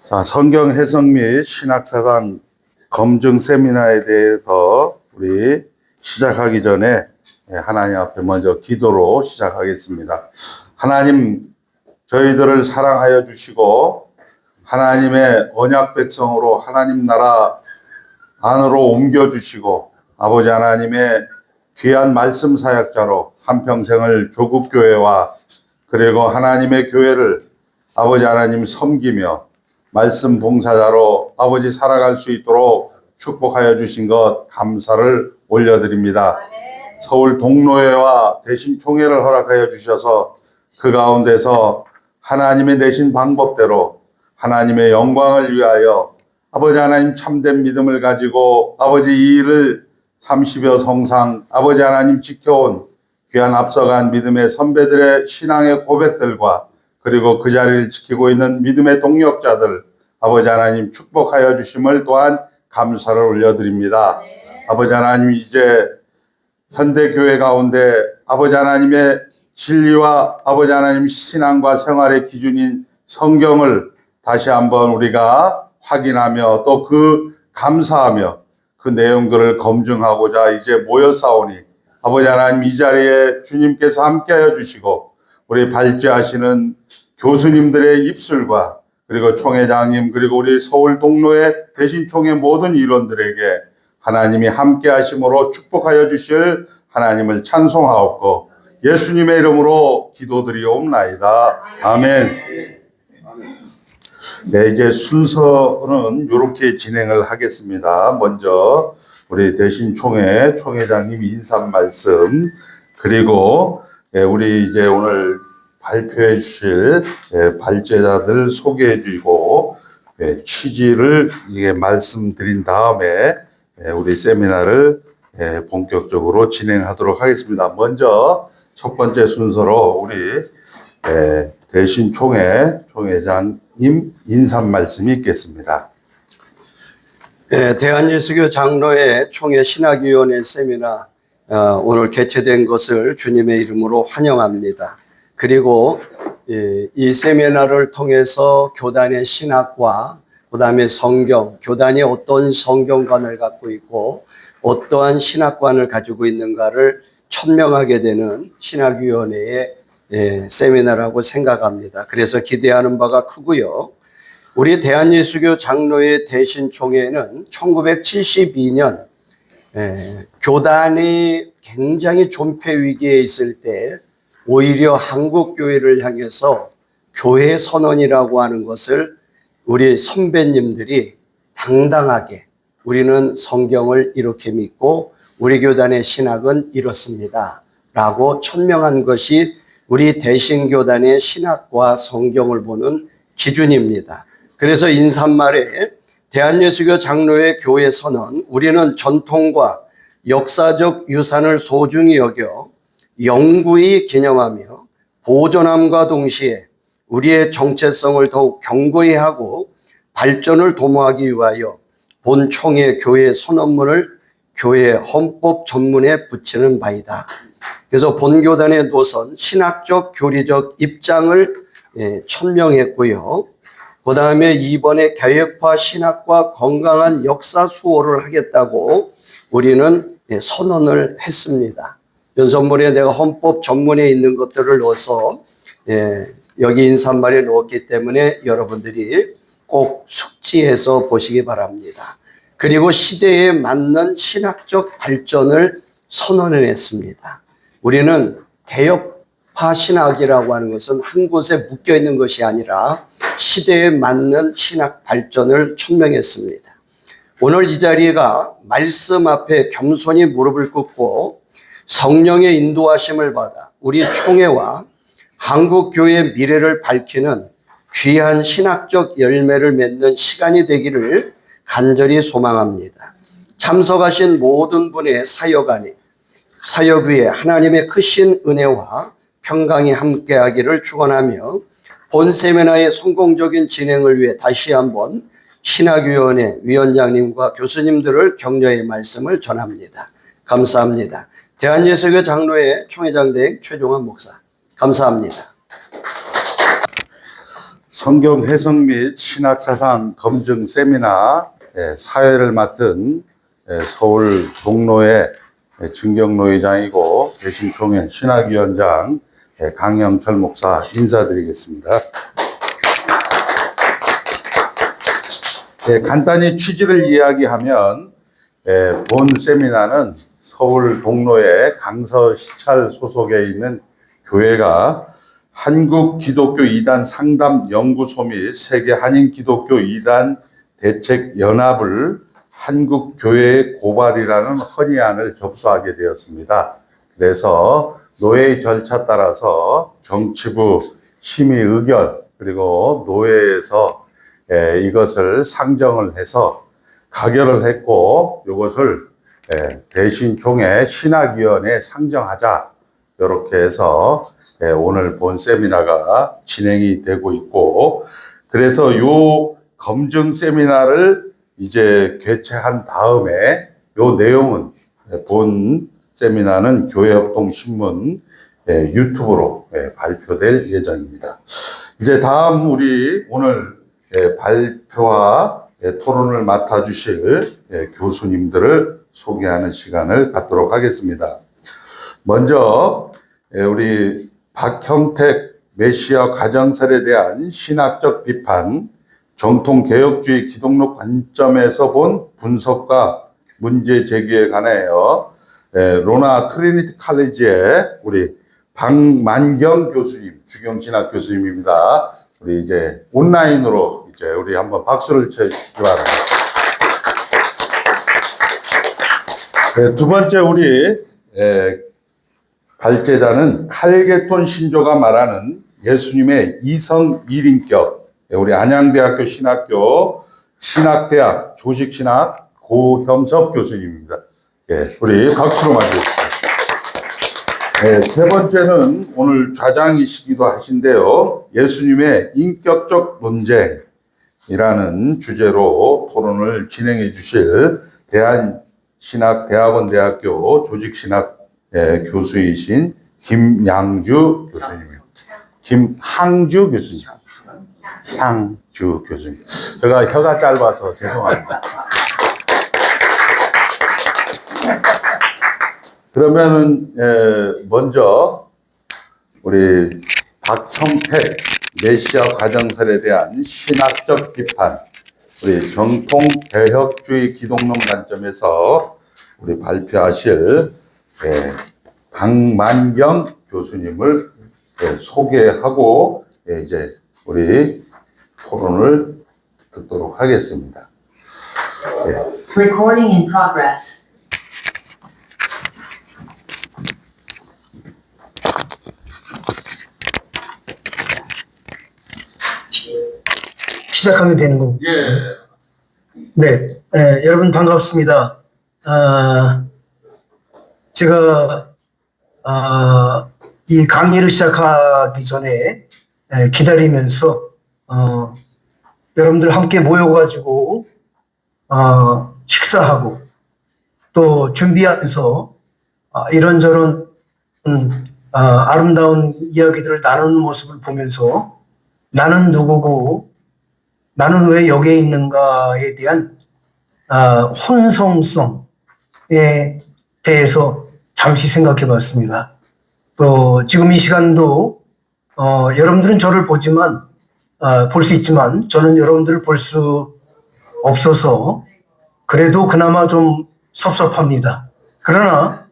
자, 성경 해석 및 신학사관 검증 세미나에 대해서 우리 시작하기 전에 하나님 앞에 먼저 기도로 시작하겠습니다. 하나님, 저희들을 사랑하여 주시고 하나님의 언약 백성으로 하나님 나라 안으로 옮겨주시고 아버지 하나님의 귀한 말씀 사역자로 한평생을 조국교회와 그리고 하나님의 교회를 아버지 하나님 섬기며 말씀 봉사자로 아버지 살아갈 수 있도록 축복하여 주신 것 감사를 올려드립니다. 서울 동로회와 대신총회를 허락하여 주셔서 그 가운데서 하나님의 내신 방법대로 하나님의 영광을 위하여 아버지 하나님 참된 믿음을 가지고 아버지 이 일을 30여 성상 아버지 하나님 지켜온 귀한 앞서간 믿음의 선배들의 신앙의 고백들과 그리고 그 자리를 지키고 있는 믿음의 동력자들 아버지 하나님 축복하여 주심을 또한 감사를 올려드립니다. 아버지 하나님, 이제 현대교회 가운데 아버지 하나님의 진리와 아버지 하나님 신앙과 생활의 기준인 성경을 다시 한번 우리가 확인하며 또 그 감사하며 그 내용들을 검증하고자 이제 모여싸우니 아버지 하나님, 이 자리에 주님께서 함께하여 주시고 우리 발제하시는 교수님들의 입술과 그리고 총회장님 그리고 우리 서울 동로의 대신총회 모든 일원들에게 하나님이 함께하심으로 축복하여 주실 하나님을 찬송하옵고 예수님의 이름으로 기도드리옵나이다. 아멘. 네, 이제 순서는 이렇게 진행을 하겠습니다. 먼저 우리 대신총회 총회장님 인사 말씀, 그리고 우리 이제 오늘 발표해 주실 발제자들 소개해 주고 취지를 이게 말씀드린 다음에 우리 세미나를 본격적으로 진행하도록 하겠습니다. 먼저 첫 번째 순서로 우리 대신총회 총회장님 인사 말씀이 있겠습니다. 대한예수교 장로회 총회 신학위원회 세미나 오늘 개최된 것을 주님의 이름으로 환영합니다. 그리고 이 세미나를 통해서 교단의 신학과 그다음에 성경, 교단이 어떤 성경관을 갖고 있고 어떠한 신학관을 가지고 있는가를 천명하게 되는 신학위원회의 세미나라고 생각합니다. 그래서 기대하는 바가 크고요. 우리 대한예수교 장로회 대신총회는 1972년 교단이 굉장히 존폐 위기에 있을 때 오히려 한국교회를 향해서 교회 선언이라고 하는 것을 우리 선배님들이 당당하게 우리는 성경을 이렇게 믿고 우리 교단의 신학은 이렇습니다 라고 천명한 것이 우리 대신교단의 신학과 성경을 보는 기준입니다. 그래서 인사말에 대한예수교 장로회 교회 선언, 우리는 전통과 역사적 유산을 소중히 여겨 영구히 기념하며 보존함과 동시에 우리의 정체성을 더욱 견고히 하고 발전을 도모하기 위하여 본 총회 교회 선언문을 교회 헌법 전문에 붙이는 바이다. 그래서 본교단의 노선, 신학적 교리적 입장을 천명했고요. 그 다음에 이번에 개혁파 신학과 건강한 역사 수호를 하겠다고 우리는 선언을 했습니다. 연설문에 내가 헌법 전문에 있는 것들을 넣어서 여기 인사말에 넣었기 때문에 여러분들이 꼭 숙지해서 보시기 바랍니다. 그리고 시대에 맞는 신학적 발전을 선언을 했습니다. 우리는 개혁파 신학이라고 하는 것은 한 곳에 묶여 있는 것이 아니라 시대에 맞는 신학 발전을 천명했습니다. 오늘 이 자리가 말씀 앞에 겸손히 무릎을 꿇고 성령의 인도하심을 받아 우리 총회와 한국교회의 미래를 밝히는 귀한 신학적 열매를 맺는 시간이 되기를 간절히 소망합니다. 참석하신 모든 분의 사역 위에 하나님의 크신 은혜와 평강이 함께하기를 축원하며 본 세미나의 성공적인 진행을 위해 다시 한번 신학위원회 위원장님과 교수님들을 격려의 말씀을 전합니다. 감사합니다. 대한예수교 장로회 총회장 된 최종환 목사, 감사합니다. 성경 해석 및 신학사상 검증 세미나 사회를 맡은 서울 동로의 증경노회장이고 대신총회 신학위원장 강영철 목사 인사드리겠습니다. 간단히 취지를 이야기하면 본 세미나는 서울 동로의 강서시찰 소속에 있는 교회가 한국 기독교 이단 상담 연구소 및 세계 한인 기독교 이단 대책 연합을 한국 교회의 고발이라는 헌의안을 접수하게 되었습니다. 그래서 노회의 절차 따라서 정치부 심의 의견 그리고 노회에서 이것을 상정을 해서 가결을 했고 이것을 대신총회 신학위원회에 상정하자 이렇게 해서 오늘 본 세미나가 진행이 되고 있고 그래서 요 검증 세미나를 이제 개최한 다음에 요 내용은 본 세미나는 교회협동신문 유튜브로 발표될 예정입니다. 이제 다음 우리 오늘 발표와 토론을 맡아주실 교수님들을 소개하는 시간을 갖도록 하겠습니다. 먼저 우리 박형택 메시아 가정설에 대한 신학적 비판, 정통개혁주의 기독론 관점에서 본 분석과 문제 제기에 관하여 로나 트리니티 칼리지의 우리 박만경 교수님, 주경신학 교수님입니다. 우리 이제 온라인으로 이제 우리 한번 박수를 쳐주시기 바랍니다. 두 번째 우리 발제자는 칼게톤 신조가 말하는 예수님의 이성 일인격, 우리 안양대학교 신학교 신학대학 조직신학 고형섭 교수님입니다. 우리 박수로 맞이해주십시오. 세 번째는 오늘 좌장이시기도 하신데요. 예수님의 인격적 논쟁이라는 주제로 토론을 진행해 주실 대한신학대학원대학교 조직신학 교수이신 김양주 교수님입니다. 김항주 교수님. 향주 교수님. 제가 혀가 짧아서 죄송합니다. 그러면은 먼저 우리 박형택 메시아 가정설에 대한 신학적 비판, 우리 정통 개혁주의 기독론 관점에서 우리 발표하실 박만경 교수님을 소개하고 이제 우리 토론을 듣도록 하겠습니다. Recording in progress. 시작하면 되는 거고. 네, 여러분 반갑습니다. 제가 이 강의를 시작하기 전에 기다리면서 여러분들 함께 모여가지고 식사하고 또 준비하면서 이런저런 아름다운 이야기들을 나누는 모습을 보면서 나는 누구고 나는 왜 여기에 있는가에 대한 혼성성에 대해서 잠시 생각해 봤습니다. 또 지금 이 시간도 여러분들은 저를 보지만 볼 수 있지만 저는 여러분들을 볼 수 없어서 그래도 그나마 좀 섭섭합니다. 그러나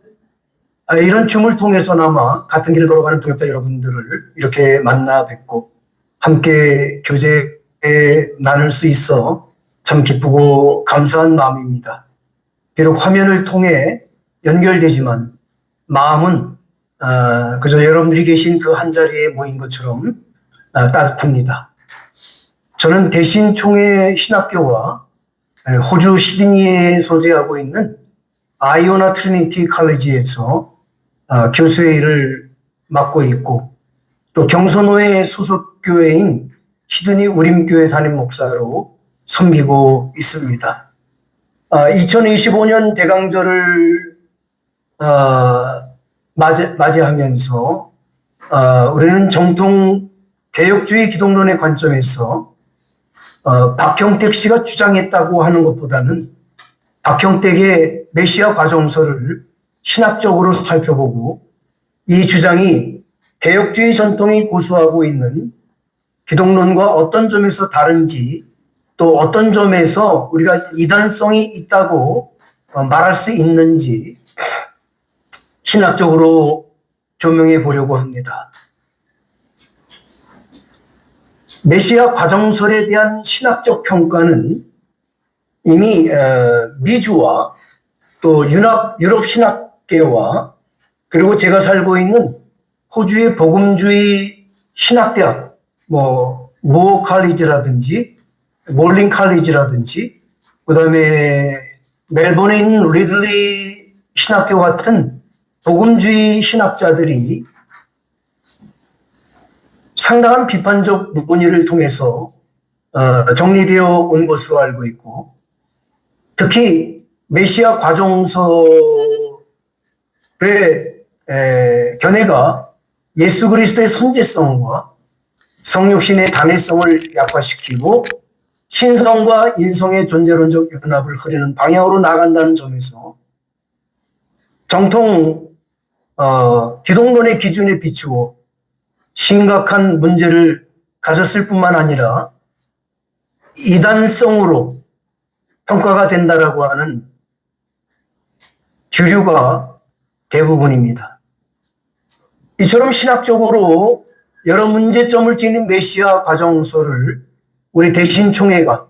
이런 줌을 통해서나마 같은 길을 걸어가는 동역자 여러분들을 이렇게 만나 뵙고 함께 교제에 나눌 수 있어 참 기쁘고 감사한 마음입니다. 비록 화면을 통해 연결되지만 마음은 그저 여러분들이 계신 그 한 자리에 모인 것처럼 따뜻합니다. 저는 대신총회 신학교와 호주 시드니에 소재하고 있는 아이오나 트리니티 칼리지에서 교수의 일을 맡고 있고 또 경선호회 소속 교회인 시드니 우림교회 담임 목사로 섬기고 있습니다. 2025년 대강절을 맞이하면서 우리는 정통 개혁주의 기독론의 관점에서 박형택 씨가 주장했다고 하는 것보다는 박형택의 메시아 과정서를 신학적으로 살펴보고 이 주장이 개혁주의 전통이 고수하고 있는 기독론과 어떤 점에서 다른지, 또 어떤 점에서 우리가 이단성이 있다고 말할 수 있는지 신학적으로 조명해 보려고 합니다. 메시아 과정설에 대한 신학적 평가는 이미 미주와 또 유럽 신학계와 그리고 제가 살고 있는 호주의 복음주의 신학대학, 무어 칼리지라든지 몰링 칼리지라든지 그다음에 멜번에 있는 리들리 신학교 같은 복음주의 신학자들이 상당한 비판적 논의를 통해서 정리되어 온 것으로 알고 있고, 특히 메시아 과정서의 견해가 예수 그리스도의 선제성과 성육신의 단회성을 약화시키고 신성과 인성의 존재론적 연합을 흐리는 방향으로 나간다는 점에서 정통 기독론의 기준에 비추어 심각한 문제를 가졌을 뿐만 아니라 이단성으로 평가가 된다라고 하는 주류가 대부분입니다. 이처럼 신학적으로 여러 문제점을 지닌 메시아 과정서를 우리 대신총회가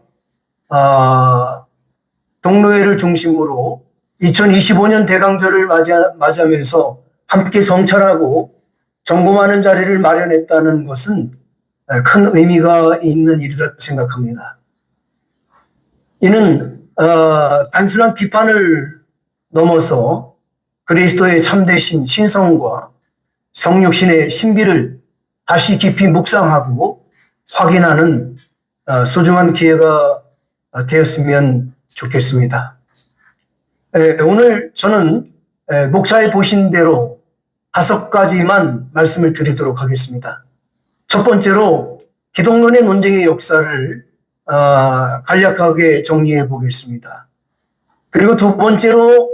동로회를 중심으로 2025년 대강절을 맞이하면서 함께 성찰하고 점검하는 자리를 마련했다는 것은 큰 의미가 있는 일이라고 생각합니다. 이는 단순한 비판을 넘어서 그리스도의 참되신 신성과 성육신의 신비를 다시 깊이 묵상하고 확인하는 소중한 기회가 되었으면 좋겠습니다. 오늘 저는 목사의 보신 대로 5가지만 말씀을 드리도록 하겠습니다. 첫 번째로 기독론의 논쟁의 역사를 간략하게 정리해 보겠습니다. 그리고 두 번째로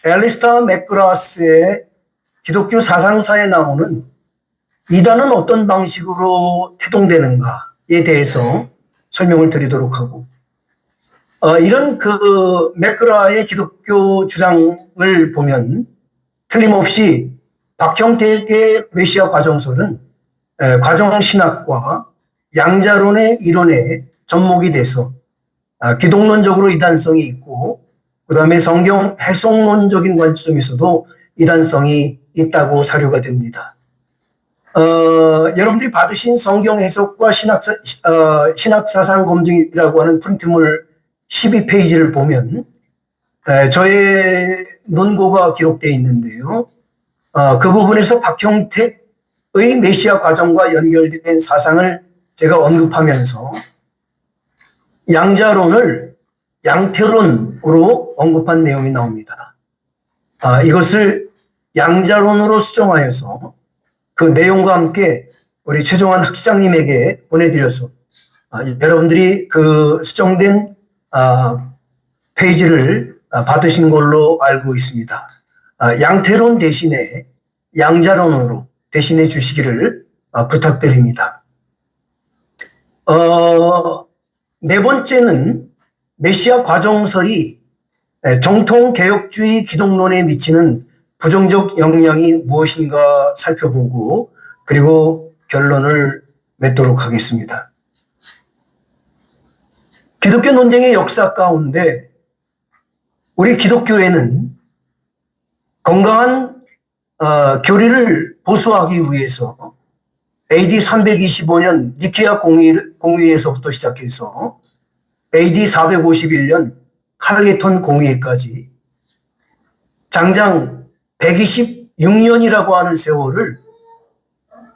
앨리스터 맥그라스의 기독교 사상사에 나오는 이단은 어떤 방식으로 태동되는가에 대해서 설명을 드리도록 하고, 이런 그 맥그라의 기독교 주장을 보면 틀림없이 박형택의 메시아 과정설은 과정신학과 양자론의 이론에 접목이 돼서 기독론적으로 이단성이 있고, 그 다음에 성경 해석론적인 관점에서도 이단성이 있다고 사료가 됩니다. 여러분들이 받으신 성경 해석과 신학사상 검증이라고 하는 프린트물 12페이지를 보면 저의 논고가 기록되어 있는데요. 그 부분에서 박형택의 메시아 과정과 연결된 사상을 제가 언급하면서 양자론을 양태론으로 언급한 내용이 나옵니다. 이것을 양자론으로 수정하여서 그 내용과 함께 우리 최종환 학장님에게 보내드려서 여러분들이 그 수정된 페이지를 받으신 걸로 알고 있습니다. 양태론 대신에 양자론으로 대신해 주시기를 부탁드립니다. 네 번째는 메시아 과정설이 정통 개혁주의 기독론에 미치는 부정적 영향이 무엇인가 살펴보고 그리고 결론을 맺도록 하겠습니다. 기독교 논쟁의 역사 가운데 우리 기독교회는 건강한 교리를 보수하기 위해서 AD 325년 니케아 공의회에서부터 시작해서 AD 451년 칼게톤 공의회까지 장장 126년이라고 하는 세월을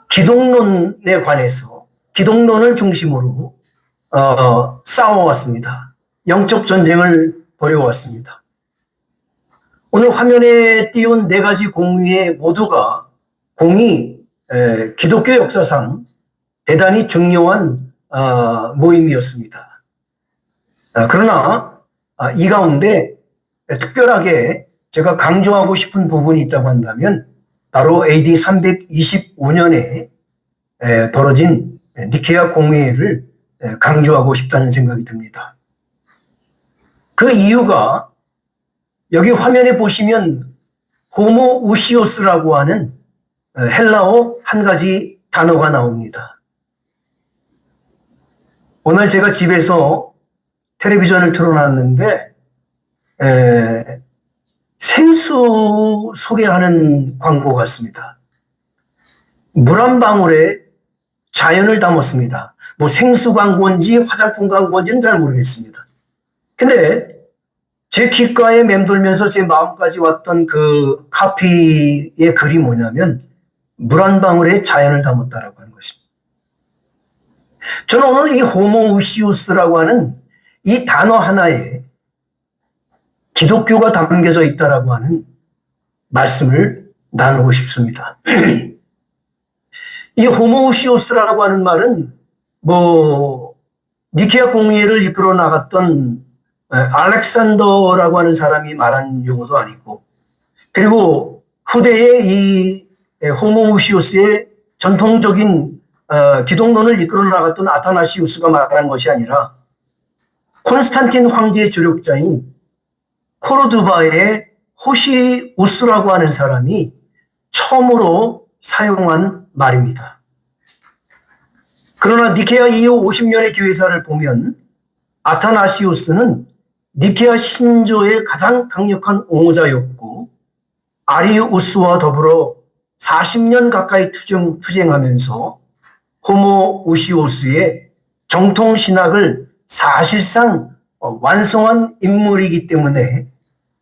기독론에 관해서 기독론을 중심으로 싸워왔습니다. 영적 전쟁을 벌여왔습니다. 오늘 화면에 띄운 4가지 공의회 모두가 기독교 역사상 대단히 중요한 모임이었습니다. 그러나 이 가운데 특별하게 제가 강조하고 싶은 부분이 있다고 한다면 바로 AD 325년에 벌어진 니케아 공회를 강조하고 싶다는 생각이 듭니다. 그 이유가 여기 화면에 보시면 호모우시오스라고 하는 헬라어 한 가지 단어가 나옵니다. 오늘 제가 집에서 텔레비전을 틀어놨는데 생수 소개하는 광고 같습니다. 물 한 방울에 자연을 담았습니다. 뭐 생수 광고인지 화장품 광고인지는 잘 모르겠습니다. 근데 제 귓가에 맴돌면서 제 마음까지 왔던 그 카피의 글이 뭐냐면 물 한 방울에 자연을 담았다라고 하는 것입니다. 저는 오늘 이 호모우시우스라고 하는 이 단어 하나에 기독교가 담겨져 있다라고 하는 말씀을 나누고 싶습니다. 이 호모우시우스라고 하는 말은 니케아 공회를 이끌어 나갔던 알렉산더라고 하는 사람이 말한 용어도 아니고, 그리고 후대에 이 호모우시우스의 전통적인 기독론을 이끌어 나갔던 아타나시우스가 말한 것이 아니라 콘스탄틴 황제의 조력자인 코르두바의 호시우스라고 하는 사람이 처음으로 사용한 말입니다. 그러나 니케아 이후 50년의 교회사를 보면 아타나시우스는 니케아 신조의 가장 강력한 옹호자였고 아리우스와 더불어 40년 가까이 투쟁하면서 호모우시오스의 정통신학을 사실상 완성한 인물이기 때문에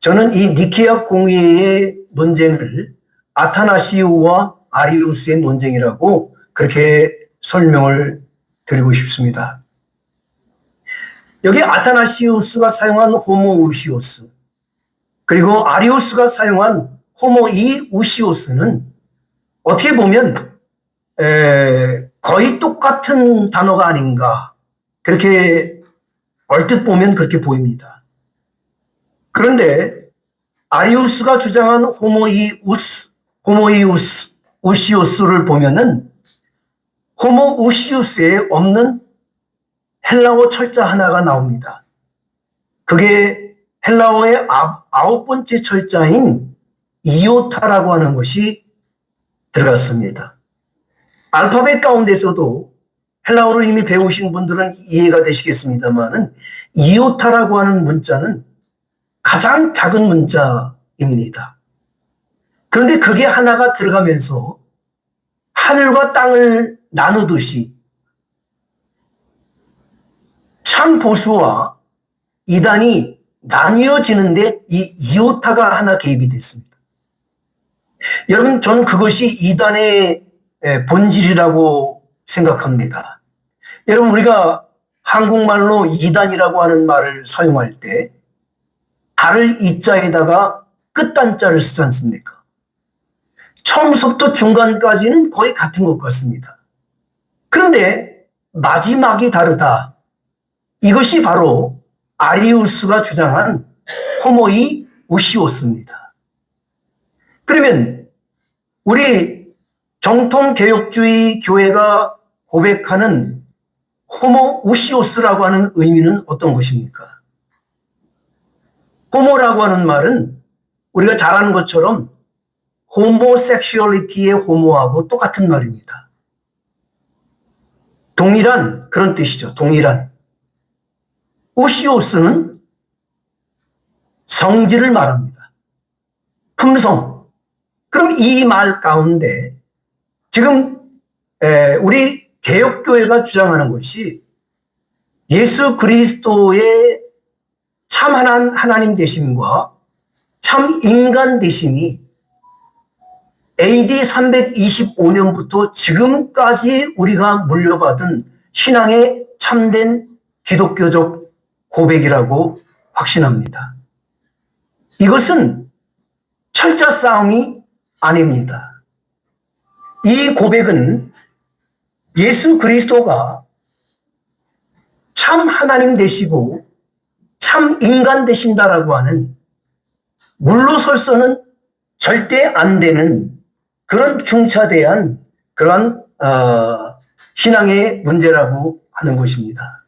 저는 이 니케아 공회의 논쟁을 아타나시우와 아리우스의 논쟁이라고 그렇게 설명을 드리고 싶습니다. 여기 아타나시우스가 사용한 호모우시오스, 그리고 아리우스가 사용한 호모이우시오스는 어떻게 보면 거의 똑같은 단어가 아닌가, 그렇게 얼뜻 보면 그렇게 보입니다. 그런데 아리우스가 주장한 호모이우시오스를 보면은 호모우시우스에 없는 헬라어 철자 하나가 나옵니다. 그게 헬라어의 9번째 철자인 이오타라고 하는 것이 들어갔습니다. 알파벳 가운데서도 헬라어를 이미 배우신 분들은 이해가 되시겠습니다만은 이오타라고 하는 문자는 가장 작은 문자입니다. 그런데 그게 하나가 들어가면서 하늘과 땅을 나누듯이 참 보수와 이단이 나뉘어지는데 이 이오타가 하나 개입이 됐습니다. 여러분, 저는 그것이 이단의 본질이라고 생각합니다. 여러분, 우리가 한국말로 이단이라고 하는 말을 사용할 때 달을 이자에다가 끝단자를 쓰지 않습니까? 처음부터 중간까지는 거의 같은 것 같습니다. 그런데 마지막이 다르다. 이것이 바로 아리우스가 주장한 호모이우시오스입니다. 그러면 우리 정통개혁주의 교회가 고백하는 호모우시오스라고 하는 의미는 어떤 것입니까? 호모라고 하는 말은 우리가 잘 아는 것처럼 호모섹슈얼리티의 호모하고 똑같은 말입니다. 동일한 그런 뜻이죠. 동일한. 우시오스는 성질을 말합니다. 품성. 그럼 이 말 가운데 지금 우리 개혁교회가 주장하는 것이 예수 그리스도의 참 하나님 되심과 참 인간 되심이 AD 325년부터 지금까지 우리가 물려받은 신앙의 참된 기독교적 고백이라고 확신합니다. 이것은 철자 싸움이 아닙니다. 이 고백은 예수 그리스도가 참 하나님 되시고 참 인간 되신다라고 하는 물러설서는 절대 안 되는 그런 중차대한 그런 신앙의 문제라고 하는 것입니다.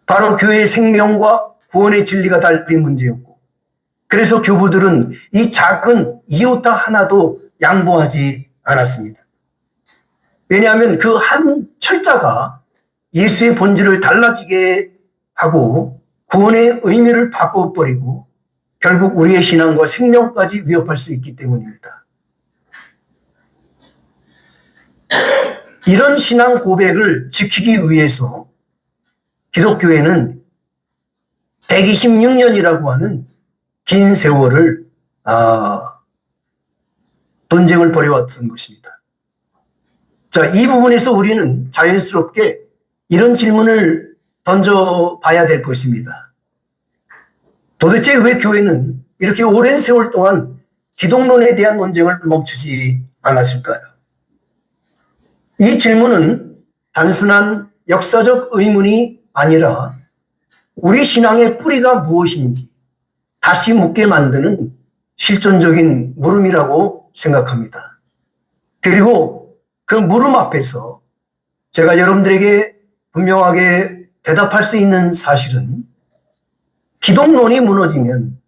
바로 교회의 생명과 구원의 진리가 달린 문제였고, 그래서 교부들은 이 작은 이오타 하나도 양보하지 않았습니다. 왜냐하면 그 한 철자가 예수의 본질을 달라지게 하고 구원의 의미를 바꿔버리고 결국 우리의 신앙과 생명까지 위협할 수 있기 때문입니다. 이런 신앙 고백을 지키기 위해서 기독교회는 126년이라고 하는 긴 세월을 논쟁을 벌여왔던 것입니다. 자, 이 부분에서 우리는 자연스럽게 이런 질문을 던져봐야 될 것입니다. 도대체 왜 교회는 이렇게 오랜 세월 동안 기독론에 대한 논쟁을 멈추지 않았을까요? 이 질문은 단순한 역사적 의문이 아니라 우리 신앙의 뿌리가 무엇인지 다시 묻게 만드는 실존적인 물음이라고 생각합니다. 그리고 그 물음 앞에서 제가 여러분들에게 분명하게 대답할 수 있는 사실은 기독론이 무너지면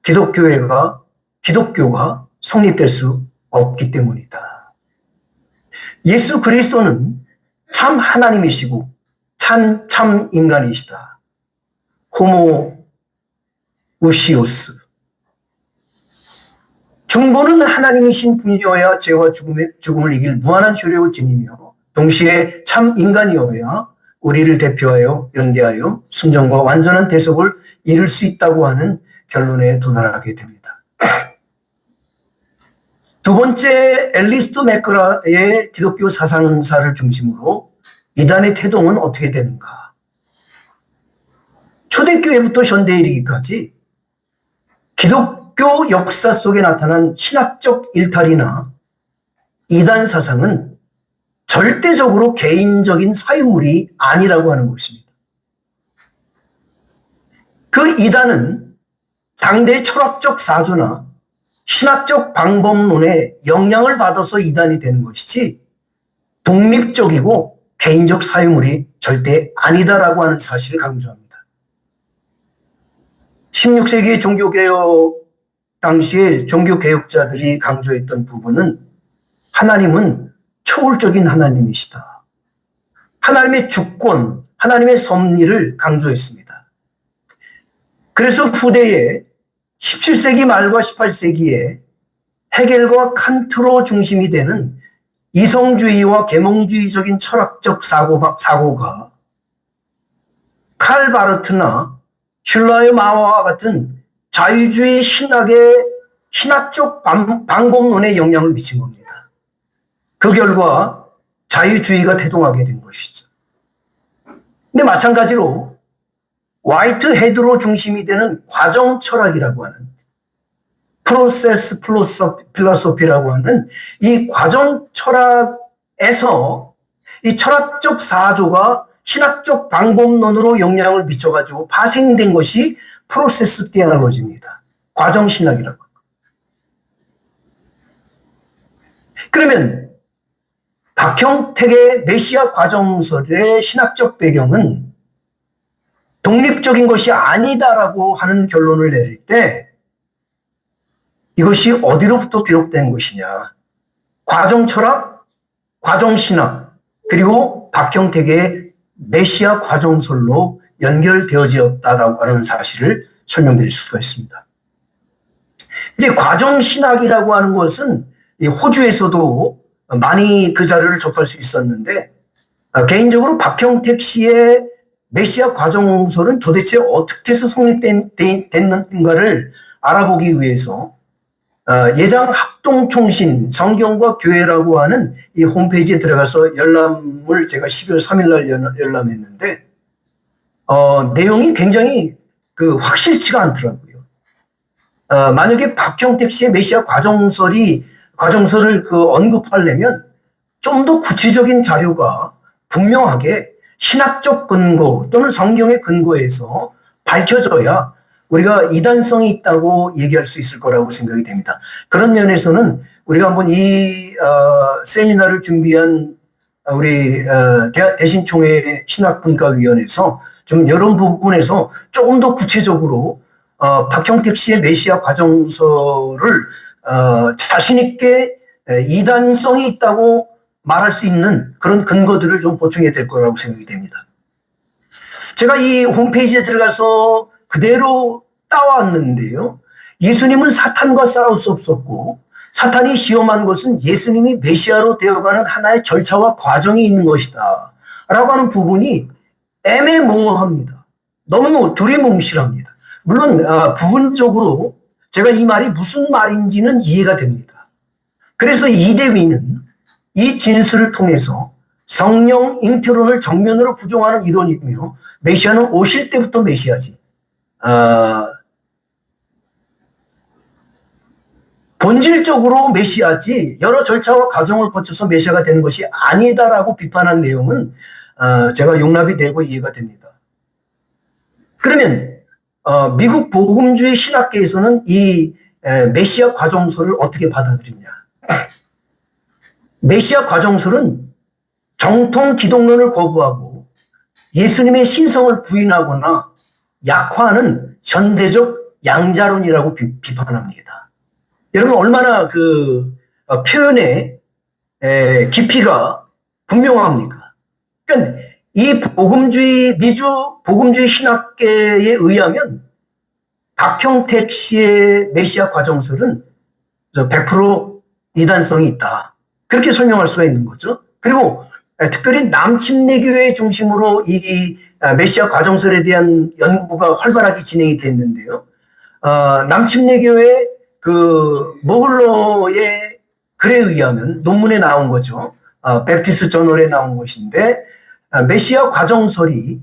기독교가 성립될 수 없기 때문이다. 예수 그리스도는 참 하나님이시고 참 인간이시다. 호모 우시오스. 중보는 하나님이신 분이어야 죄와 죽음을 이길 무한한 효력을 지니며 동시에 참 인간이어야 우리를 대표하여 연대하여 순종과 완전한 대속을 이룰 수 있다고 하는 결론에 도달하게 됩니다. 두 번째, 앨리스트 맥그라의 기독교 사상사를 중심으로 이단의 태동은 어떻게 되는가? 초대교회부터 현대에 이르기까지 기독교 역사 속에 나타난 신학적 일탈이나 이단 사상은 절대적으로 개인적인 사유물이 아니라고 하는 것입니다. 그 이단은 당대 철학적 사조나 신학적 방법론에 영향을 받아서 이단이 되는 것이지 독립적이고 개인적 사유물이 절대 아니다라고 하는 사실을 강조합니다. 16세기 종교개혁 당시에 종교개혁자들이 강조했던 부분은 하나님은 초월적인 하나님이시다. 하나님의 주권, 하나님의 섭리를 강조했습니다. 그래서 후대에 17세기 말과 18세기에 헤겔과 칸트로 중심이 되는 이성주의와 계몽주의적인 철학적 사고가 칼 바르트나 슐러의 마와와 같은 자유주의 신학의 신학적 방법론에 영향을 미친 겁니다. 그 결과 자유주의가 태동하게 된 것이죠. 근데 마찬가지로 화이트 헤드로 중심이 되는 과정 철학이라고 하는 프로세스 필로소피라고 하는 이 과정 철학에서 이 철학적 사조가 신학적 방법론으로 영향을 미쳐가지고 파생된 것이 프로세스 디아놀로지입니다. 과정 신학이라고. 그러면 박형택의 메시아 과정설의 신학적 배경은 독립적인 것이 아니다라고 하는 결론을 내릴 때 이것이 어디로부터 비롯된 것이냐. 과정 철학, 과정 신학, 그리고 박형택의 메시아 과정설로 연결되어졌다라고 하는 사실을 설명드릴 수가 있습니다. 이제 과정 신학이라고 하는 것은 호주에서도 많이 그 자료를 접할 수 있었는데 개인적으로 박형택 씨의 메시아 과정설은 도대체 어떻게 해서 성립됐는가를 알아보기 위해서 예장 합동총신 성경과 교회라고 하는 이 홈페이지에 들어가서 열람을 제가 12월 3일 날 열람했는데 내용이 굉장히 확실치가 않더라고요. 만약에 박형택 씨의 메시아 과정설을 언급하려면 좀 더 구체적인 자료가 분명하게 신학적 근거 또는 성경의 근거에서 밝혀져야 우리가 이단성이 있다고 얘기할 수 있을 거라고 생각이 됩니다. 그런 면에서는 우리가 한번 이 세미나를 준비한 우리 대신총회 신학분과위원회에서 좀 이런 부분에서 조금 더 구체적으로 박형택 씨의 메시아 과정서를 자신 있게 이단성이 있다고 말할 수 있는 그런 근거들을 좀 보충해야 될 거라고 생각이 됩니다. 제가 이 홈페이지에 들어가서 그대로 따왔는데요. 예수님은 사탄과 싸울 수 없었고 사탄이 시험한 것은 예수님이 메시아로 되어가는 하나의 절차와 과정이 있는 것이다 라고 하는 부분이 애매모호합니다. 너무 두리뭉실합니다. 물론 부분적으로 제가 이 말이 무슨 말인지는 이해가 됩니다. 그래서 이대위는 이 진술을 통해서 성령 잉태론을 정면으로 부정하는 이론이며 메시아는 오실 때부터 메시아지 본질적으로 메시아지 여러 절차와 과정을 거쳐서 메시아가 되는 것이 아니다라고 비판한 내용은 제가 용납이 되고 이해가 됩니다. 그러면 미국 복음주의 신학계에서는 이 메시아 과정서를 어떻게 받아들이냐. 메시아 과정설은 정통 기독론을 거부하고 예수님의 신성을 부인하거나 약화하는 현대적 양자론이라고 비판합니다. 여러분 얼마나 그 표현의 깊이가 분명합니까? 그러니까 이 미주 복음주의 신학계에 의하면 박형택 씨의 메시아 과정설은 100% 이단성이 있다. 그렇게 설명할 수가 있는 거죠. 그리고 특별히 남침례교회 중심으로 이 메시아 과정설에 대한 연구가 활발하게 진행이 됐는데요. 남침례교회 그 모글러의 글에 의하면 논문에 나온 거죠. 벨티스 저널에 나온 것인데 메시아 과정설이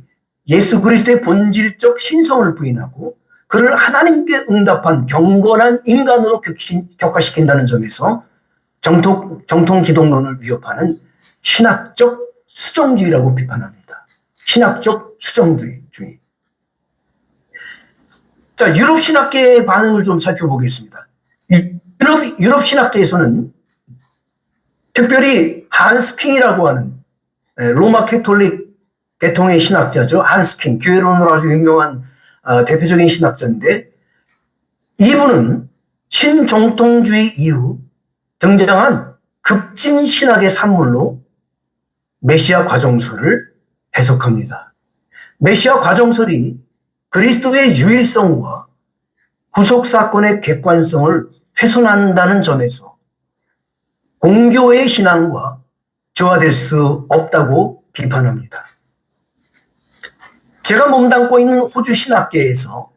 예수 그리스도의 본질적 신성을 부인하고 그를 하나님께 응답한 경건한 인간으로 격화시킨다는 점에서 정통 기독론을 위협하는 신학적 수정주의라고 비판합니다. 신학적 수정주의. 자, 유럽 신학계의 반응을 좀 살펴보겠습니다. 유럽 신학계에서는 특별히 한스킹이라고 하는 로마 캐톨릭 계통의 신학자죠. 한스킹, 교회론으로 아주 유명한 대표적인 신학자인데 이분은 신정통주의 이후 등장한 급진 신학의 산물로 메시아 과정설을 해석합니다. 메시아 과정설이 그리스도의 유일성과 구속사건의 객관성을 훼손한다는 점에서 공교의 신앙과 조화될 수 없다고 비판합니다. 제가 몸담고 있는 호주 신학계에서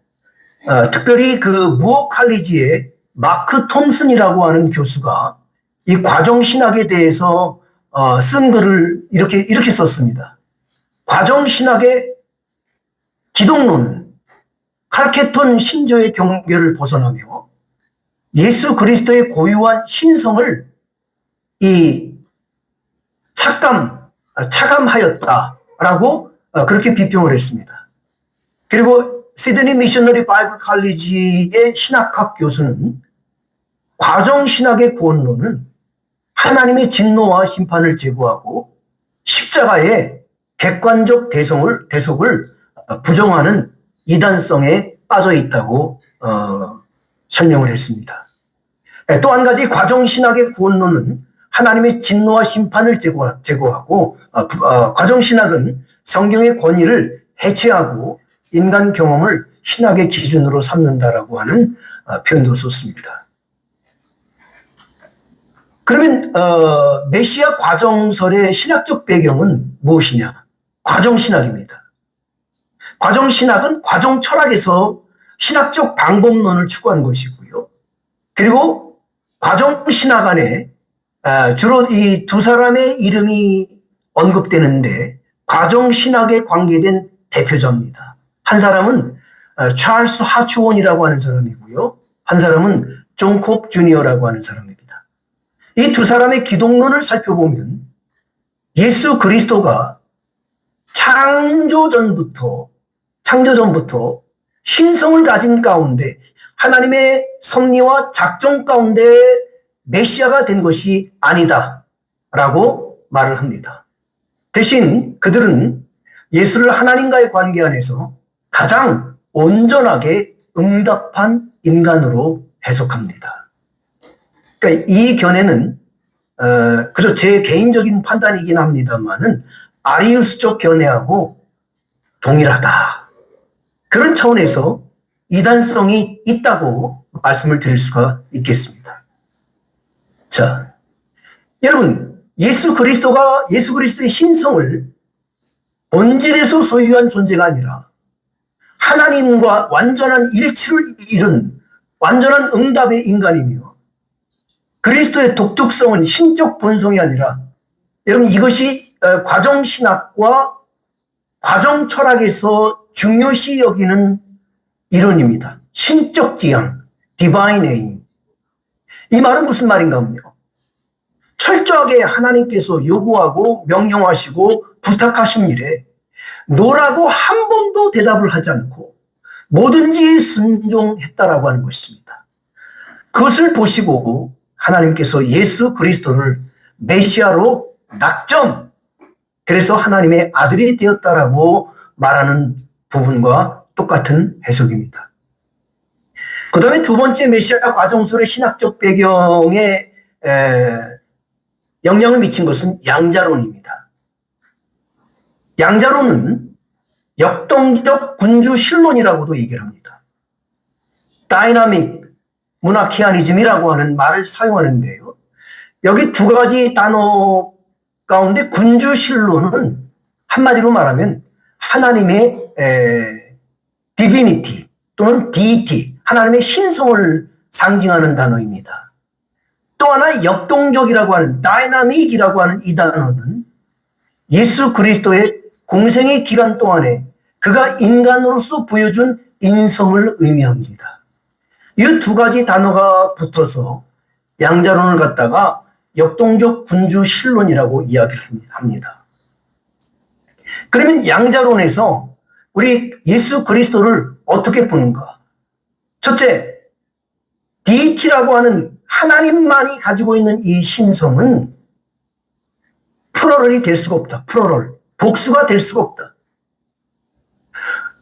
특별히 그 무어 칼리지의 마크 톰슨이라고 하는 교수가 이 과정신학에 대해서 쓴 글을 이렇게 썼습니다. 과정신학의 기독론은 칼케톤 신조의 경계를 벗어나며 예수 그리스도의 고유한 신성을 차감하였다라고 그렇게 비평을 했습니다. 그리고 시드니 미셔너리 바이블 칼리지의 신학학 교수는 과정신학의 구원론은 하나님의 진노와 심판을 제거하고 십자가의 객관적 대속을 부정하는 이단성에 빠져 있다고 설명을 했습니다. 또 한 가지 과정신학의 구원론은 하나님의 진노와 심판을 제거하고 과정신학은 성경의 권위를 해체하고 인간 경험을 신학의 기준으로 삼는다라고 하는 표현도 썼습니다. 그러면 메시아 과정설의 신학적 배경은 무엇이냐? 과정신학입니다. 과정신학은 과정 철학에서 신학적 방법론을 추구한 것이고요. 그리고 과정신학 안에 주로 이 두 사람의 이름이 언급되는데 과정신학에 관계된 대표자입니다. 한 사람은 찰스 하츠원이라고 하는 사람이고요. 한 사람은 존 콥 주니어라고 하는 사람입니다. 이 두 사람의 기독론을 살펴보면 예수 그리스도가 창조전부터 신성을 가진 가운데 하나님의 섭리와 작정 가운데 메시아가 된 것이 아니다라고 말을 합니다. 대신 그들은 예수를 하나님과의 관계 안에서 가장 온전하게 응답한 인간으로 해석합니다. 그러니까 이 견해는 그저 제 개인적인 판단이긴 합니다만은 아리우스적 견해하고 동일하다. 그런 차원에서 이단성이 있다고 말씀을 드릴 수가 있겠습니다. 자, 여러분, 예수 그리스도의 신성을 본질에서 소유한 존재가 아니라 하나님과 완전한 일치를 이룬 완전한 응답의 인간이며 그리스도의 독특성은 신적 본성이 아니라 여러분 이것이 과정신학과 과정철학에서 중요시 여기는 이론입니다. 신적 지향, divine aim. 이 말은 무슨 말인가 하면요. 철저하게 하나님께서 요구하고 명령하시고 부탁하신 일에 노라고 한 번도 대답을 하지 않고 뭐든지 순종했다라고 하는 것입니다. 그것을 보시고 하나님께서 예수 그리스도를 메시아로 낙점, 그래서 하나님의 아들이 되었다라고 말하는 부분과 똑같은 해석입니다. 그 다음에 두 번째 메시아 과정설의 신학적 배경에 영향을 미친 것은 양자론입니다. 양자론은 역동적 군주 신론이라고도 얘기를 합니다. 다이나믹 모나키아니즘이라고 하는 말을 사용하는데요. 여기 두 가지 단어 가운데 군주 신론은 한마디로 말하면 하나님의 디비니티 또는 디이티, 하나님의 신성을 상징하는 단어입니다. 또 하나 역동적이라고 하는 다이나믹이라고 하는 이 단어는 예수 그리스도의 공생의 기간 동안에 그가 인간으로서 보여준 인성을 의미합니다. 이 두 가지 단어가 붙어서 양자론을 갖다가 역동적 군주 신론이라고 이야기를 합니다. 그러면 양자론에서 우리 예수 그리스도를 어떻게 보는가? 첫째, 디이티라고 하는 하나님만이 가지고 있는 이 신성은 플러럴이 될 수가 없다. 플러럴, 복수가 될 수가 없다.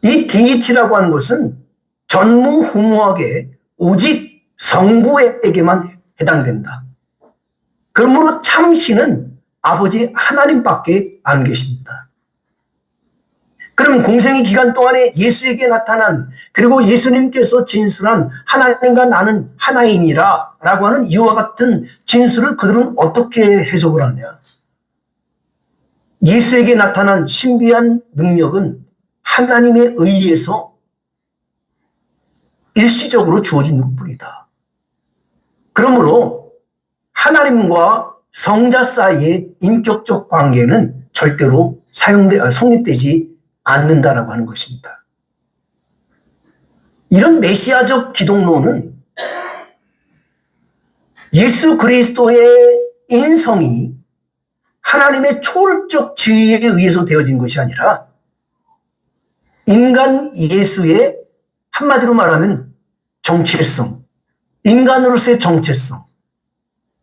이 디이티라고 하는 것은 전무후무하게 오직 성부에게만 해당된다. 그러므로 참신은 아버지 하나님밖에 안 계십니다. 그럼 공생의 기간 동안에 예수에게 나타난, 그리고 예수님께서 진술한 하나님과 나는 하나이니라 라고 하는 이와 같은 진술을 그들은 어떻게 해석을 하냐? 예수에게 나타난 신비한 능력은 하나님에 의해서 일시적으로 주어진 것뿐이다. 그러므로 하나님과 성자 사이의 인격적 관계는 절대로 성립되지 않는다라고 하는 것입니다. 이런 메시아적 기독론은 예수 그리스도의 인성이 하나님의 초월적 지위에 의해서 되어진 것이 아니라 인간 예수의 한마디로 말하면 정체성, 인간으로서의 정체성,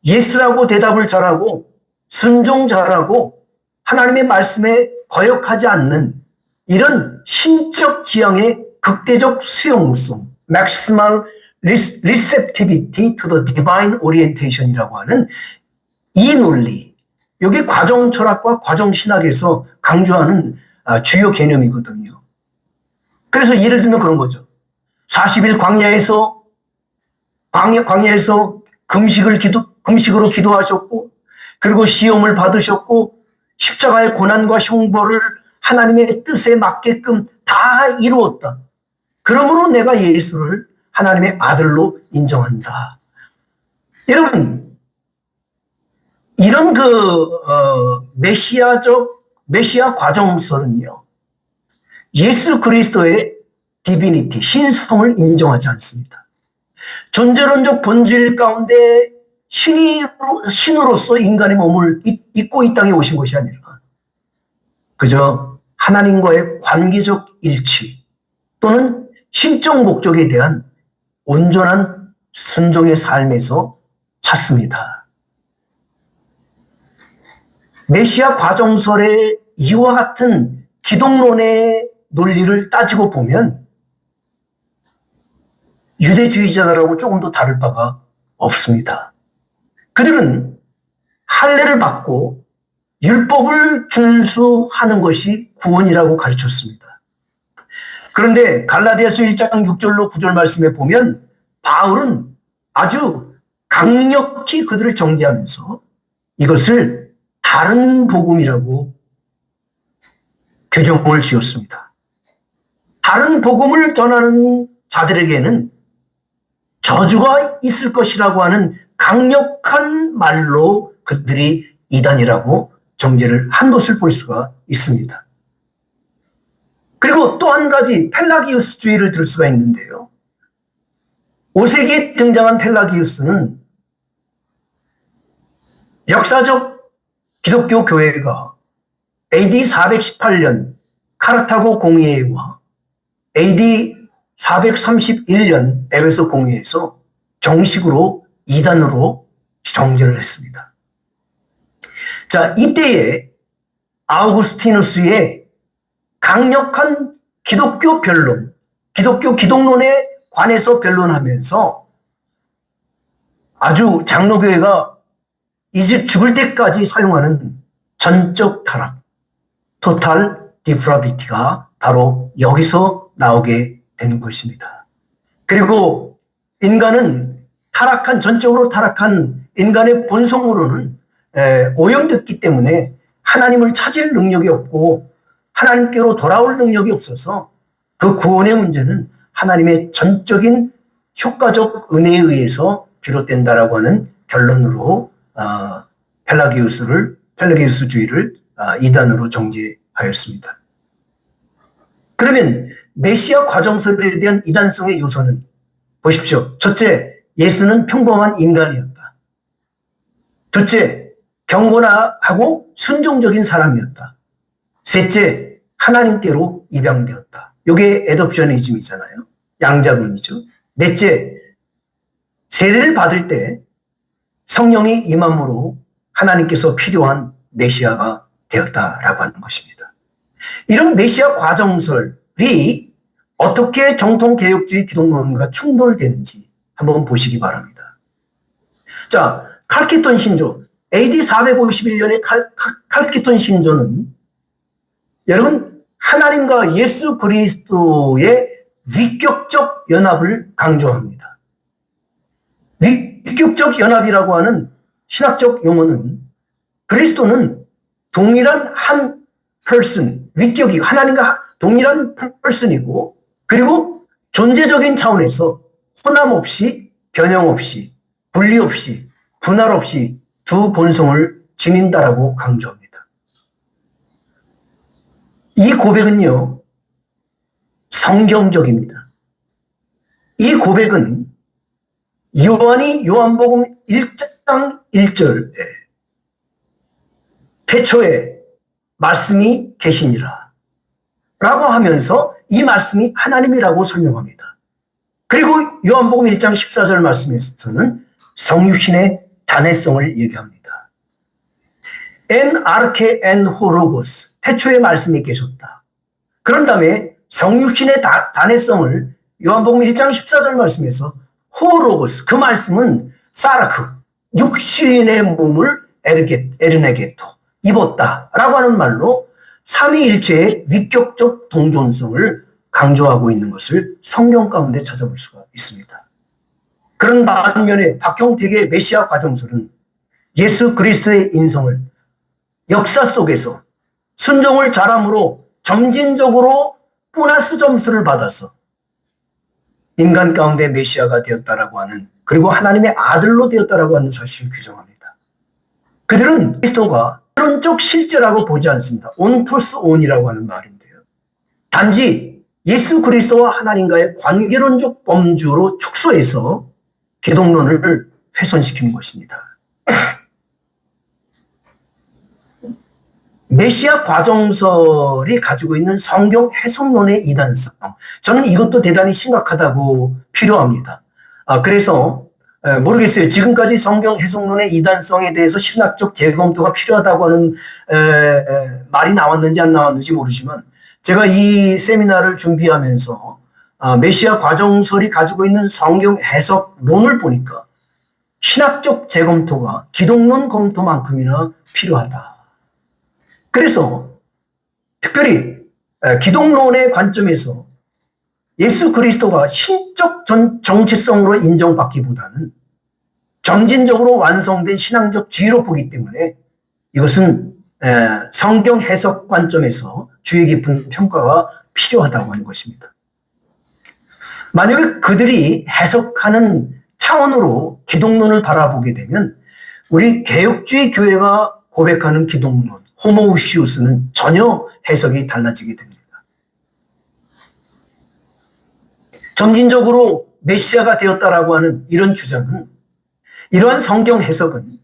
예스라고 대답을 잘하고 순종 잘하고 하나님의 말씀에 거역하지 않는 이런 신적 지향의 극대적 수용성, maximal receptivity to the divine orientation이라고 하는 이 논리, 이게 과정철학과 과정신학에서 강조하는 주요 개념이거든요. 그래서 예를 들면 그런 거죠. 40일 광야에서 금식으로 기도하셨고, 그리고 시험을 받으셨고, 십자가의 고난과 형벌을 하나님의 뜻에 맞게끔 다 이루었다. 그러므로 내가 예수를 하나님의 아들로 인정한다. 여러분, 이런 메시아 과정설은요, 예수 그리스도의 디비니티, 신성을 인정하지 않습니다. 존재론적 본질 가운데 신으로서 인간의 몸을 입고 이 땅에 오신 것이 아니라 그저 하나님과의 관계적 일치 또는 신적 목적에 대한 온전한 순종의 삶에서 찾습니다. 메시아 과정설의 이와 같은 기독론의 논리를 따지고 보면 유대주의자들하고 조금 더 다를 바가 없습니다. 그들은 할례를 받고 율법을 준수하는 것이 구원이라고 가르쳤습니다. 그런데 갈라디아서 1장 6절로 9절 말씀에 보면 바울은 아주 강력히 그들을 정죄하면서 이것을 다른 복음이라고 규정을 지었습니다. 다른 복음을 전하는 자들에게는 저주가 있을 것이라고 하는 강력한 말로 그들이 이단이라고 정죄를 한 것을 볼 수가 있습니다. 그리고 또 한 가지 펠라기우스주의를 들 수가 있는데요. 5세기에 등장한 펠라기우스는 역사적 기독교 교회가 AD 418년 카르타고 공의회와 AD 431년 에베소 공의회에서 정식으로 이단으로 정죄를 했습니다. 자, 이때에 아우구스티누스의 강력한 기독교 변론, 기독론에 관해서 변론하면서 아주 장로교회가 이제 죽을 때까지 사용하는 전적 타락, 토탈 디프라비티가 바로 여기서 나오게 되는 것입니다. 그리고 인간은 전적으로 타락한 인간의 본성으로는 오염됐기 때문에 하나님을 찾을 능력이 없고 하나님께로 돌아올 능력이 없어서 그 구원의 문제는 하나님의 전적인 효과적 은혜에 의해서 비롯된다라고 하는 결론으로 펠라기우스주의를 이단으로 정죄하였습니다. 그러면 메시아 과정설에 대한 이단성의 요소는 보십시오. 첫째, 예수는 평범한 인간이었다. 둘째, 경건하고 순종적인 사람이었다. 셋째, 하나님께로 입양되었다. 이게 애덥셔니즘이잖아요. 양자금이죠. 넷째, 세례를 받을 때 성령이 임함으로 하나님께서 필요한 메시아가 되었다라고 하는 것입니다. 이런 메시아 과정설이 어떻게 정통개혁주의 기독론과 충돌되는지 한번 보시기 바랍니다. 자, 칼키톤 신조, AD 451년의 칼키톤 신조는 여러분 하나님과 예수 그리스도의 위격적 연합을 강조합니다. 위격적 연합이라고 하는 신학적 용어는 그리스도는 동일한 한 person, 위격이 하나님과 동일한 person이고 그리고 존재적인 차원에서 혼합 없이 변형 없이 분리 없이 분할 없이 두 본성을 지닌다라고 강조합니다. 이 고백은요, 성경적입니다. 이 고백은 요한이 요한복음 1장 1절에 태초에 말씀이 계시니라 라고 하면서 이 말씀이 하나님이라고 설명합니다. 그리고 요한복음 1장 14절 말씀에서는 성육신의 단회성을 얘기합니다. 엔 아르케 엔 호로고스, 태초에 말씀이 계셨다. 그런 다음에 성육신의 단회성을 요한복음 1장 14절 말씀에서 호로고스, 그 말씀은 사라크, 육신의 몸을 에르네게토, 입었다라고 하는 말로 삼위일체의 위격적 동존성을 강조하고 있는 것을 성경 가운데 찾아볼 수가 있습니다. 그런 반면에 박형택의 메시아 과정설은 예수 그리스도의 인성을 역사 속에서 순종을 잘함으로 점진적으로 보너스 점수를 받아서 인간 가운데 메시아가 되었다라고 하는, 그리고 하나님의 아들로 되었다라고 하는 사실을 규정합니다. 그들은 그리스도가 이론적 실제라고 보지 않습니다. 온 플러스 온이라고 하는 말인데요. 단지 예수 그리스도와 하나님과의 관계론적 범주로 축소해서 메시아 과정설이 가지고 있는 성경 해석론의 이단성. 저는 이것도 대단히 심각하다고 필요합니다. 그래서 모르겠어요. 지금까지 성경 해석론의 이단성에 대해서 신학적 재검토가 필요하다고 하는 말이 나왔는지 안 나왔는지 모르지만 제가 이 세미나를 준비하면서 메시아 과정설이 가지고 있는 성경 해석론을 보니까 신학적 재검토가 기독론 검토만큼이나 필요하다. 그래서 특별히 기독론의 관점에서 예수 그리스도가 신적 정체성으로 인정받기보다는 점진적으로 완성된 신앙적 지위로 보기 때문에 이것은 성경 해석 관점에서 주의 깊은 평가가 필요하다고 하는 것입니다. 만약에 그들이 해석하는 차원으로 기독론을 바라보게 되면 우리 개혁주의 교회가 고백하는 기독론 호모우시우스는 전혀 해석이 달라지게 됩니다. 점진적으로 메시아가 되었다라고 하는 이런 주장은 이러한 성경 해석은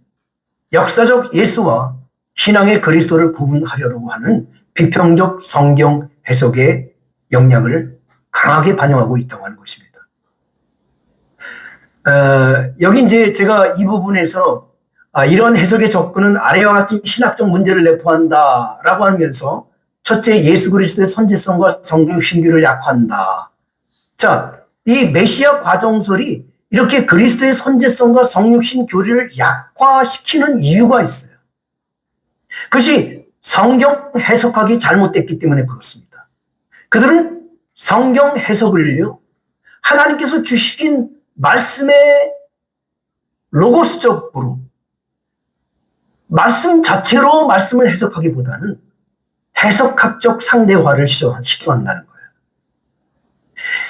역사적 예수와 신앙의 그리스도를 구분하려고 하는 비평적 성경 해석의 역량을 강하게 반영하고 있다고 하는 것입니다. 여기 이제 제가 이 부분에서 이런 해석의 접근은 아래와 같은 신학적 문제를 내포한다라고 하면서 첫째 예수 그리스도의 선지성과 성경 신규를 약화한다. 자, 이 메시아 과정설이 이렇게 그리스도의 선지성과 성육신 교리를 약화시키는 이유가 있어요. 그것이 성경 해석하기 잘못됐기 때문에 그렇습니다. 그들은 성경 해석을요, 하나님께서 주신 말씀의 로고스적으로 말씀 자체로 말씀을 해석하기보다는 해석학적 상대화를 시도한다는 거예요.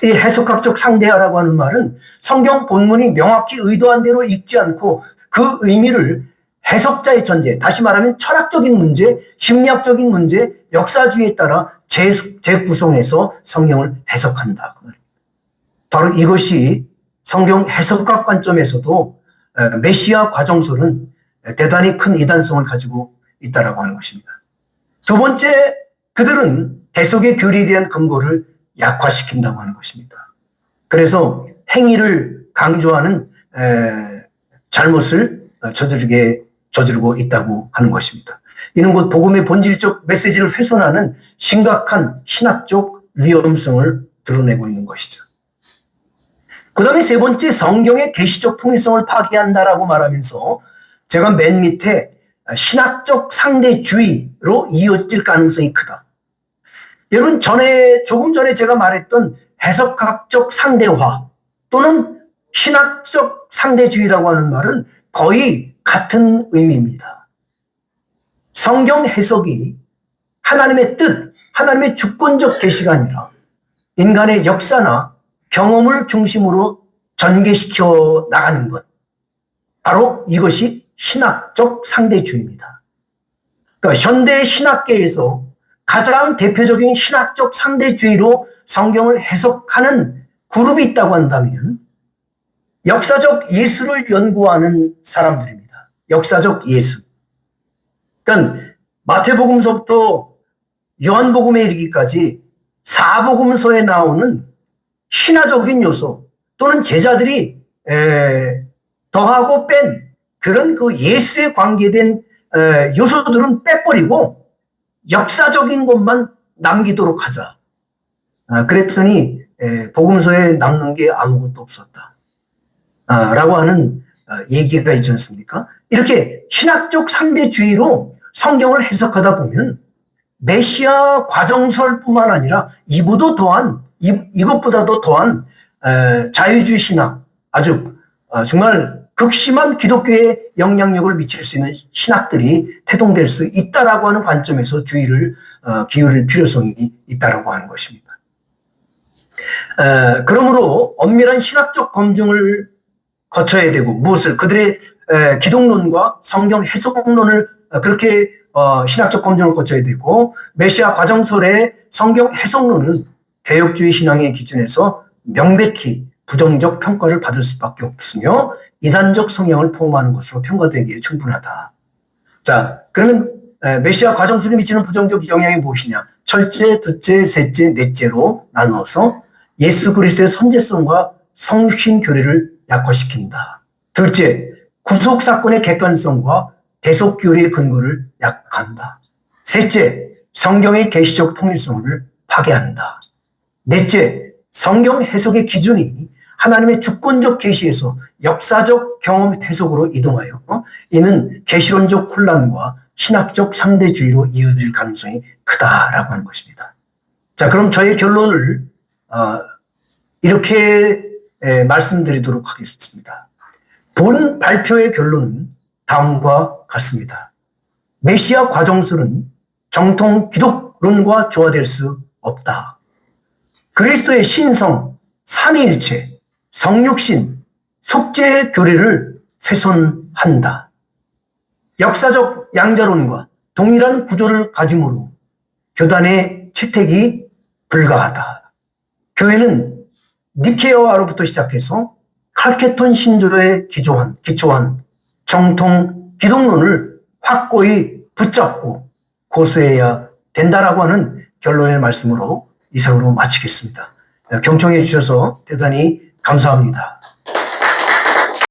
이 해석학적 상대화라고 하는 말은 성경 본문이 명확히 의도한 대로 읽지 않고 그 의미를 해석자의 전제, 다시 말하면 철학적인 문제, 심리학적인 문제, 역사주의에 따라 재구성해서 성경을 해석한다. 바로 이것이 성경 해석학 관점에서도 메시아 과정설은 대단히 큰 이단성을 가지고 있다고 하는 것입니다. 두 번째, 그들은 대속의 교리에 대한 근거를 약화시킨다고 하는 것입니다. 그래서 행위를 강조하는 잘못을 저지르고 있다고 하는 것입니다. 이는 곧 복음의 본질적 메시지를 훼손하는 심각한 신학적 위험성을 드러내고 있는 것이죠. 그 다음에 세 번째, 성경의 계시적 통일성을 파괴한다라고 말하면서 제가 맨 밑에 신학적 상대주의로 이어질 가능성이 크다. 여러분, 조금 전에 제가 말했던 해석학적 상대화 또는 신학적 상대주의라고 하는 말은 거의 같은 의미입니다. 성경 해석이 하나님의 뜻, 하나님의 주권적 계시가 아니라 인간의 역사나 경험을 중심으로 전개시켜 나가는 것. 바로 이것이 신학적 상대주의입니다. 그러니까 현대 신학계에서 가장 대표적인 신학적 상대주의로 성경을 해석하는 그룹이 있다고 한다면 역사적 예수를 연구하는 사람들입니다. 역사적 예수. 그러니까 마태복음서부터 요한복음에 이르기까지 사복음서에 나오는 신화적인 요소 또는 제자들이 더하고 뺀 그런 그 예수에 관계된 요소들은 빼버리고 역사적인 것만 남기도록 하자. 그랬더니 복음서에 남는 게 아무것도 없었다. 라고 하는 얘기가 있지 않습니까? 이렇게 신학적 상대주의로 성경을 해석하다 보면 메시아 과정설뿐만 아니라 이것보다도 더한 자유주의 신학, 아주 정말 극심한 기독교에 영향력을 미칠 수 있는 신학들이 태동될 수 있다라고 하는 관점에서 주의를 기울일 필요성이 있다라고 하는 것입니다. 그러므로 엄밀한 신학적 검증을 거쳐야 되고 무엇을 그들의 기독론과 성경 해석론을 그렇게 신학적 검증을 거쳐야 되고 메시아 과정설의 성경 해석론은 개혁주의 신앙의 기준에서 명백히 부정적 평가를 받을 수밖에 없으며 이단적 성향을 포함하는 것으로 평가되기에 충분하다. 자, 그러면 메시아 과정술이 미치는 부정적 영향이 무엇이냐? 첫째, 둘째, 셋째, 넷째로 나누어서 예수 그리스도의 선제성과 성신 교리를 약화시킨다. 둘째, 구속 사건의 객관성과 대속 교리의 근거를 약화한다. 셋째, 성경의 계시적 통일성을 파괴한다. 넷째, 성경 해석의 기준이 하나님의 주권적 계시에서 역사적 경험 해석으로 이동하여 이는 계시론적 혼란과 신학적 상대주의로 이어질 가능성이 크다라고 하는 것입니다. 자, 그럼 저의 결론을 이렇게 말씀드리도록 하겠습니다. 본 발표의 결론은 다음과 같습니다. 메시아 과정설은 정통 기독론과 조화될 수 없다. 그리스도의 신성, 삼위일체, 성육신, 속죄의 교리를 훼손한다. 역사적 양자론과 동일한 구조를 가짐으로 교단의 채택이 불가하다. 교회는 니케아로부터 시작해서 칼케톤 신조로에 기초한 정통 기독론을 확고히 붙잡고 고수해야 된다라고 하는 결론의 말씀으로 이상으로 마치겠습니다. 경청해 주셔서 대단히 감사합니다.